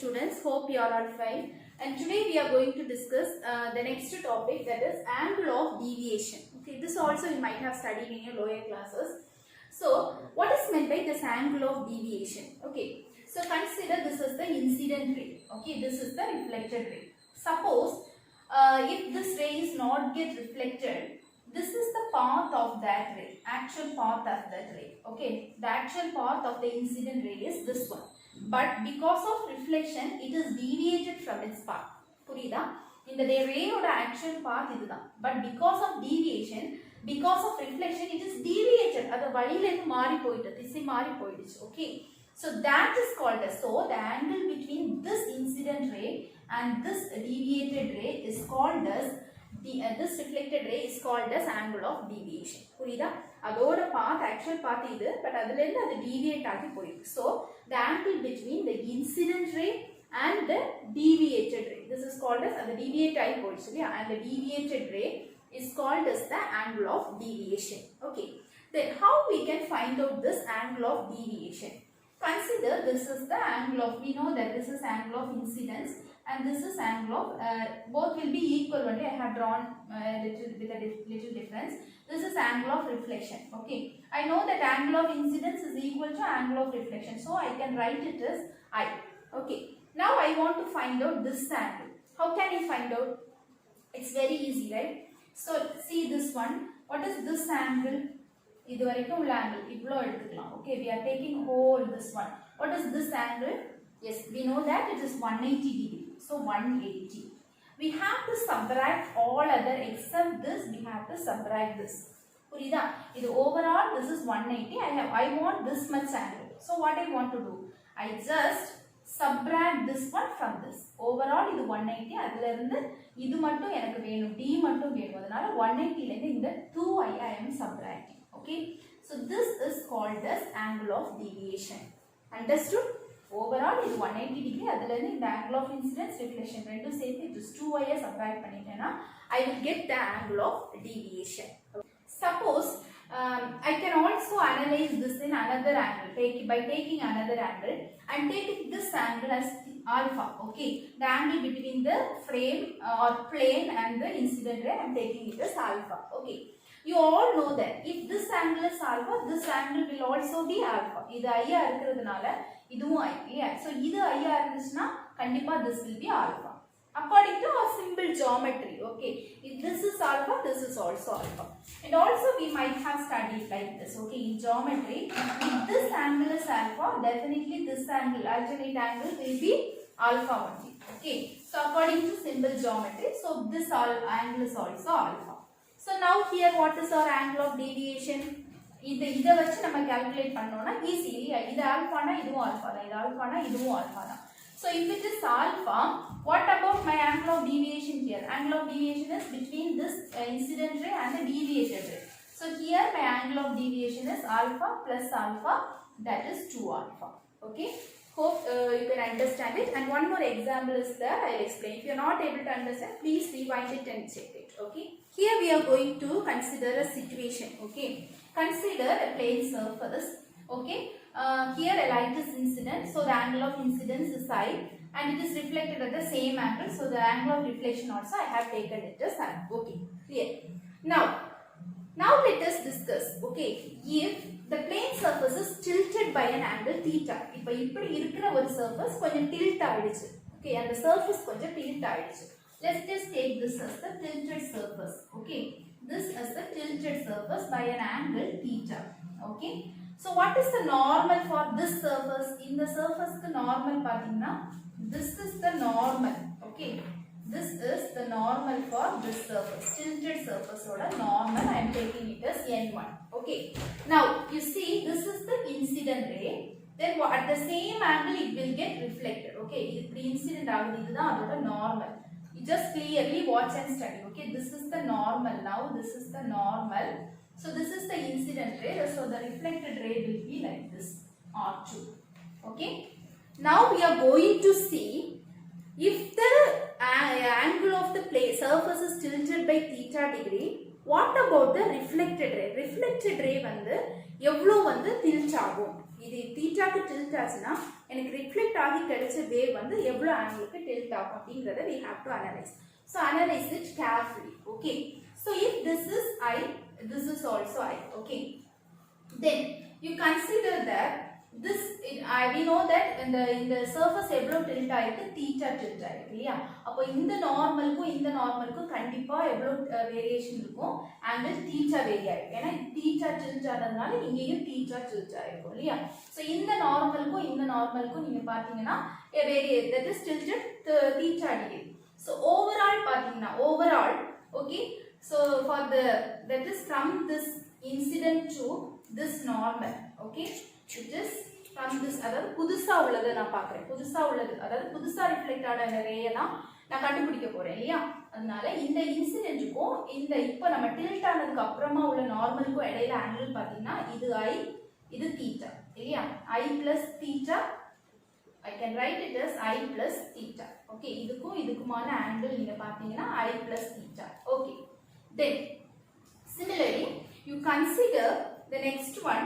students, hope you all are fine. And today we are going to discuss the next topic, that is angle of deviation. Okay, this also you might have studied in your lower classes. So what is meant by this angle of deviation? Okay, so consider this is the incident ray. Okay, this is the reflected ray. Suppose if this ray is not get reflected, this is the path of that ray, actual path of that ray. Okay, the actual path of the incident ray is this one. But because of reflection, it is deviated from its path. புரியுதா? இந்த ray ஓட actual path இதுதான். But because of deviation, because of reflection, it is deviated. அது வழியில இருந்து மாறி போயிட்டு, திசை மாறி போயிடுச்சு. Okay. So that is called as, so the angle between this incident ray and this deviated ray is called as, this reflected ray is called as angle of deviation. புரியுதா? அதோட path, actual path இது, but அதுல இருந்து அது deviate ஆகி போயிருக்கு. So the angle between the incident ray and the deviated ray, this is called as, the deviate ஆகி போயிடுச்சு இல்லையா, and the deviated ray is called as the angle of deviation. Okay, then how we can find out this angle of deviation? Consider this is the angle of, we know that this is angle of incidence and this is angle of, both will be equal only. I have drawn little difference. This is angle of reflection. Okay, I know that angle of incidence is equal to angle of reflection, so I can write it as I. Okay, now I want to find out this angle. How can you find out? It's very easy, right? So see this one. What is this angle? இது வரைக்கும் உள்ள angle இவ்ளோ எடுத்துக்கலாம். Okay, we are taking whole this one. What is this angle? Yes, we know that it is 180 degree. So 180. We have to subtract all other except this. We have to subtract this. புரியுதா? இது overall this is 180. I want this much angle. So what I want to do? I just subtract this one from this. Overall இது 180. அதுல இருந்து இது மட்டும் எனக்கு வேணும், d மட்டும் வேணும். அதனால 180 ல இருந்து இந்த 2i I am subtracting. Okay, so this is called as angle of deviation. Understood? Overall is 180 degree. அதுல இருந்து இந்த angle of incidence, reflection ரெண்டும் சேர்த்து it is 2i subtract பண்ணிட்டேனா I will get the angle of deviation. Suppose I can also analyze this in another angle, by taking another angle and taking this angle as alpha. Okay, the angle between the frame or plane and the incident ray, I am taking it as alpha. Okay, you all know that if this angle is alpha, this angle will also be alpha. இது ஐயா இருக்கிறதுனால இதுவும் ஐயா. So இது ஐயா இருந்துச்சுன்னா கண்டிப்பா this will be alpha according to our simple geometry. Okay, if this is alpha, this is also alpha. And also we might have studied like this. Okay, in geometry, if this angle is alpha, definitely this angle, alternate angle, will be alpha only. Okay, so according to simple geometry, so this angle is also alpha. So now here what is our angle of deviation? இத வச்சு நம்ம calculate பண்ணோம்னா easy இல்லையா? இது ஆல்பானா இதுவும் alpha தான், இது ஆல்பானா இதுவும் ஆல்பா தான். So if it is alpha, what about my angle of deviation here? Angle of deviation is between this incident ray and the deviated ray. So here my angle of deviation is alpha plus alpha, that is 2 alpha. Okay, hope you can understand it. And one more example is there, I will explain. If you are not able to understand, please rewind it and check it. Okay, here we are going to consider a situation. Okay, consider a plane surface. Okay, here a light is incident, so the angle of incidence is I, and it is reflected at the same angle, so the angle of reflection also I have taken it as I. Okay, clear? Now let us discuss. Okay, if the plane surface is tilted by an angle theta. இப்போ இப்படி இருக்கிற ஒரு surface கொஞ்சம் tilt ஆயிடுச்சு. Okay, and the surface கொஞ்சம் tilt ஆயிடுச்சு. Let's just take this as the tilted surface. Okay, this as the tilted surface by an angle theta. Okay, so what is the normal for this surface? In the surface ku normal pathina, this is the normal. Okay, this is the normal for this surface, tilted surface oda normal. I am taking it as n1. Okay, now you see this is the incident ray, then at the same angle it will get reflected. Okay, the incident agudhu, idha adoda normal. You just clearly watch and study. Okay, this is the normal. Now this is the normal. So this is the incident ray, so the reflected ray will be like this, R2. Okay, now we are going to see if the angle of the surface is tilted by theta degree, what about the reflected ray? Reflected ray வந்து எவ்வளோ வந்து tilt ஆகும்? இது தீட்டாக்கு tilt ஆச்சுன்னா எனக்கு reflect ஆகி கிடைச்ச wave வந்து எவ்வளோ ஆங்கிளுக்கு டில்ட் ஆகும் அப்படிங்கிறத we have to analyze. So analyze it carefully. Okay. So if this is I, this is also I. Okay. Then you consider that this we know that in the surface எவ்வளோ tilt ஆயிருக்கு? Theta tilt ஆயிருக்கு இல்லையா? அப்போ இந்த நார்மலுக்கும் கண்டிப்பா எவ்வளோ variation இருக்கும்? Angle theta vary ஆயிருக்கு. ஏன்னா தீட்டா டில்ட் ஆனதுனால இங்கேயும் தீட்டா டில்ட் ஆயிருக்கும் இல்லையா? ஸோ இந்த நார்மலுக்கும் நீங்க பாத்தீங்கன்னா that is tilted theta degree. So overall பாத்தீங்கன்னா okay, so for the that is from this incident to this normal, okay, it is from this அதாவது புதுசா உள்ளது நான் பார்க்கறேன். அதாவது புதுசா ரிஃப்ளெக்ட் ஆன ரேயை தான் நான் கண்டுபிடிக்க போறேன் இல்லையா? அதனால இந்த இன்சிடென்ட்டுக்கும் இந்த இப்போ நம்ம டில்ட் ஆனதுக்கு அப்புறமா உள்ள நார்மலுக்கும் இடையில ஆங்கிள் பாத்தீங்கன்னா இது I, இது தீட்டா இல்லையா? I plus theta, I can write it as I plus theta. Okay, இதுக்குமான ஆங்கிள் நீங்க பாத்தீங்கன்னா I plus theta. Okay, then similarly you consider the next one.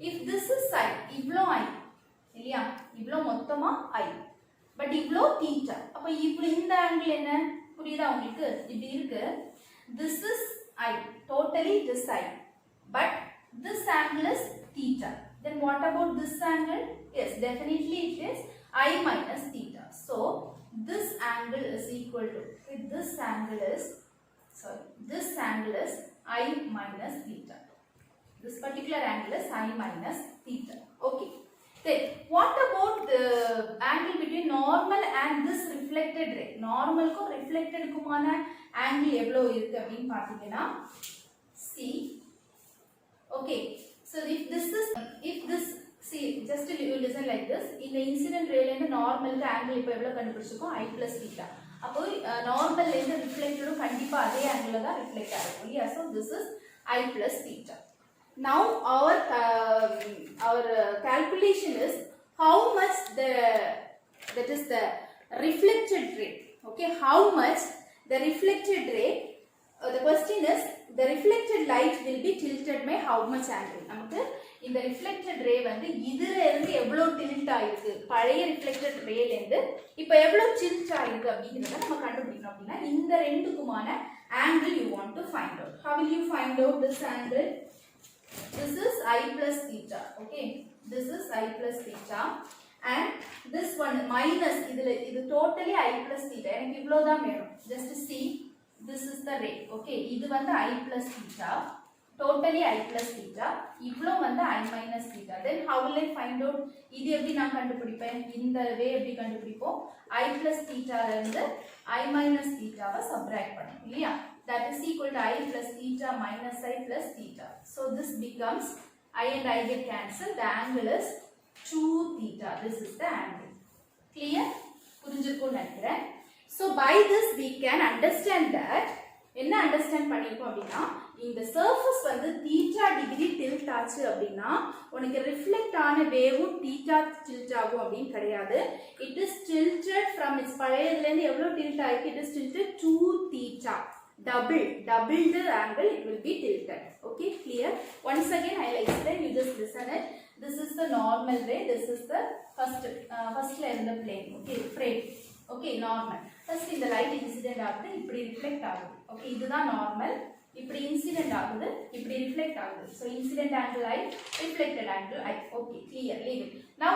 If this is I, இவ்ளோ I இல்லையா? இவ்ளோ மொத்தமா I, but இவ்ளோ theta. அப்ப இவ்ளோ இந்த ஆங்கிள் என்ன புரியுதா உங்களுக்கு? இப்படி இருக்கு. This is I, totally this I, but this angle is theta. Then what about this angle? Yes, definitely it is I minus theta. So this angle is equal to this angle is I minus theta. This particular angle is I minus theta. Okay. Then what about the angle between normal and this reflected ray? Normal ko reflected kumana angle எவ்வளவு இருக்கு அப்படினு பாத்தீங்கன்னா see. Okay. So if this see, just you listen like this. In the incident ray la normal angle இப்போ எவ்வளவு கண்டுபிடிச்சிருக்கோம்? I plus theta. அப்போ normal la reflected கண்டிப்பா அதே angle தான் reflect ஆகும் இல்லையா? So this is I plus theta. Now our calculation is how much that is the reflected ray. Okay, how much the reflected ray? The question is the reflected light will be tilted by how much angle? நமக்கு இந்த reflected ray வந்து இதுல இருந்து எவ்வளவு tilt ஆயிருக்கு? பழைய reflected rayல இருந்து இப்போ எவ்வளவு tilt ஆயிருக்கு அப்படிங்கறத நம்ம கண்டுபிடிக்கணும். அப்படினா இந்த ரெண்டுக்குமான angle you want to find out. How will you find out this angle? This is I plus theta. Okay, this is I plus theta, and this one minus இது totally I plus theta. எனக்கு இவ்வளவு தான் வேணும். Just see, this is the ray. Okay, இது வந்து I plus theta, totally I plus theta. இவ்வளவு வந்து I minus theta. Then how will I find out? இது எப்படி நான் கண்டுபிடிப்பேன்? இந்த வே எப்படி கண்டுபிடிப்போம்? I plus theta ல இருந்து I minus theta why subtract பண்ணணும் இல்லையா? That is equal to I plus theta minus I plus theta. So this becomes I and I get cancelled. The angle is 2 theta. This is the angle. Clear? புரிஞ்சிருக்கும்னு நினைக்கிறேன். So by this we can understand that என்ன understand பண்ணிருக்கோம் அப்படின்னா இந்த surface வந்து theta degree tilt ஆச்சு அப்படின்னா உனக்கு reflect ஆன வேவும் theta tilt ஆகும் அப்படின்னு கிடையாது. It is tilted from its பழையதுல இருந்து எவ்வளவு tilt ஆயிருக்கு? It is tilted 2 theta. Double the angle, it will be tilted. Okay, clear? Once again I will explain, you just listen it. This is the normal ray, this is the first layer in the plane. Okay, frame. Okay, normal. First in the light incident ஆகுது, இப்படி reflect ஆகுது. Okay, இதுதான் normal. இப்படி incident ஆகுது, இப்படி reflect ஆகுது. So incident angle I, reflected angle I. Okay, clear, leave it. Now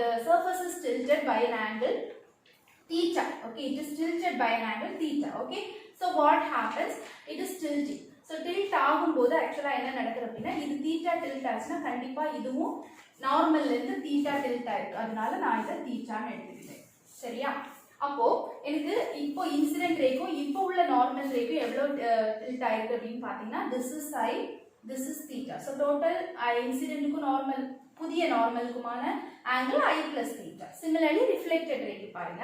the surface is tilted by an angle theta. Okay, it is tilted by an angle theta. Okay, so what happens? It is tilting. So tilt ஆகும்போது actually என்ன நடக்குது அப்படின்னா இது theta tilt ஆச்சுன்னா கண்டிப்பா இதுவும் நார்மல்ல இருந்து theta tilt ஆயிருக்கு. அதனால நான் இதை thetaன்னு எடுத்துக்கிட்டேன். சரியா? அப்போ எனக்கு இப்போ இன்சிடென்ட் ரேக்கும் இப்போ உள்ள நார்மல் ரேக்கும் எவ்வளவு டில்ட் ஆயிருக்கு அப்படின்னு பாத்தீங்கன்னா this is I, this is theta. So total இன்சிடென்ட்க்கும் நார்மல் புதிய நார்மலுக்குமான angle I plus theta. Similarly reflected ரேக்கு பாருங்க.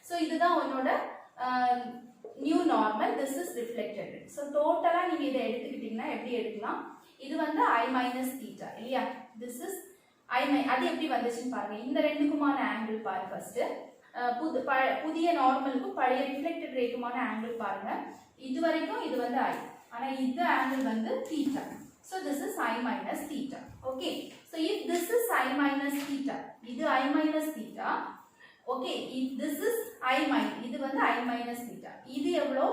So இதுதான் உன்னோட new normal, this is reflected ray. So டோட்டலா நீங்க இதை எடுத்துக்கிட்டீங்கன்னா எப்படி எடுக்கலாம்? இது வந்து I minus theta இல்லையா? This is I அது எப்படி வந்துச்சுன்னு பாருங்க. இந்த ரெண்டுக்குமான ஆங்கிள் பாருங்க. ஃபர்ஸ்ட் புதிய நார்மலுக்கும் பழைய ரிஃப்ளெக்டட் ரேக்குமான ஆங்கிள் பாருங்க. இது வரைக்கும் இது வந்து I, ஆனா இந்த angle வந்து theta. So this is I minus theta. Okay. So if this is I minus theta, இது I minus theta. Okay. If this is I minus, இது வந்து I minus theta. இது எவ்வளோ?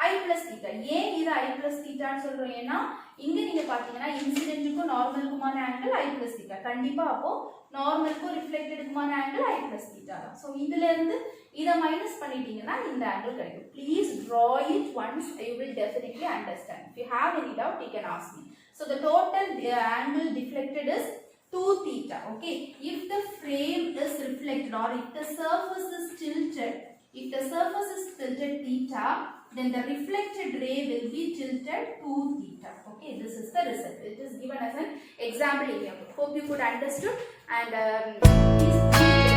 I plus theta. ஏன் இது I plus theta ன்னு சொல்றோம்? ஏன்னா இங்க நீங்க பாத்தீங்கன்னா இன்சிடென்ட்க்கும் நார்மலுக்குமான ஆங்கிள் I plus theta. கண்டிப்பா அப்போ நார்மலுக்கும் ரிஃப்ளெக்டடுக்குமான ஆங்கிள் I plus theta தான். So இதுல இருந்து இத மைனஸ் பண்ணிட்டீங்கன்னா இந்த ஆங்கிள் கிடைக்கும். Please draw it once, you will definitely understand. If you have any doubt, you can ask me. So the total angle deflected is 2 theta. Okay. If the frame is reflected or if the surface is tilted, theta, then the reflected ray will be tilted 2 theta. Okay, this is the result. It is given as an example here. Hope you could understood and please